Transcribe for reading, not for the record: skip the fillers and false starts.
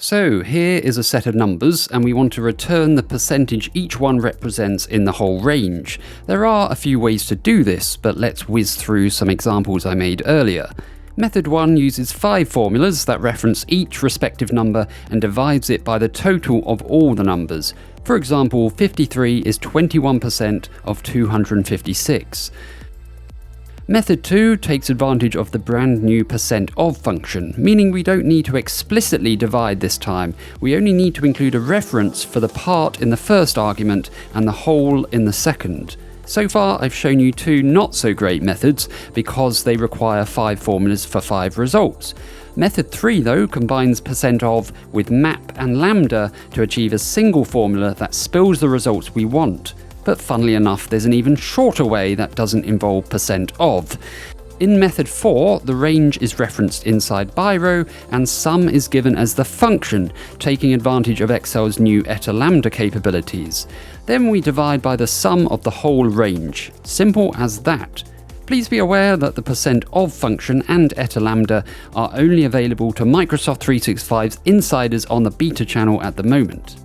So here is a set of numbers, and we want to return the percentage each one represents in the whole range. There are a few ways to do this, but let's whiz through some examples I made earlier. Method 1 uses 5 formulas that reference each respective number and divides it by the total of all the numbers. For example, 53 is 21% of 256. Method 2 takes advantage of the brand new %of function, meaning we don't need to explicitly divide this time. We only need to include a reference for the part in the first argument and the whole in the second. So far, I've shown you 2 not so great methods because they require 5 formulas for 5 results. Method 3, though, combines %of with MAP and LAMBDA to achieve a single formula that spills the results we want. But funnily enough, there's an even shorter way that doesn't involve %of. In method 4, the range is referenced inside biro, and sum is given as the function, taking advantage of Excel's new 𝙿𝙴𝚁𝙲𝙴 capabilities. Then we divide by the sum of the whole range. Simple as that. Please be aware that the %of function and 𝙿𝙴𝚁𝙲𝙴 are only available to Microsoft 365's insiders on the beta channel at the moment.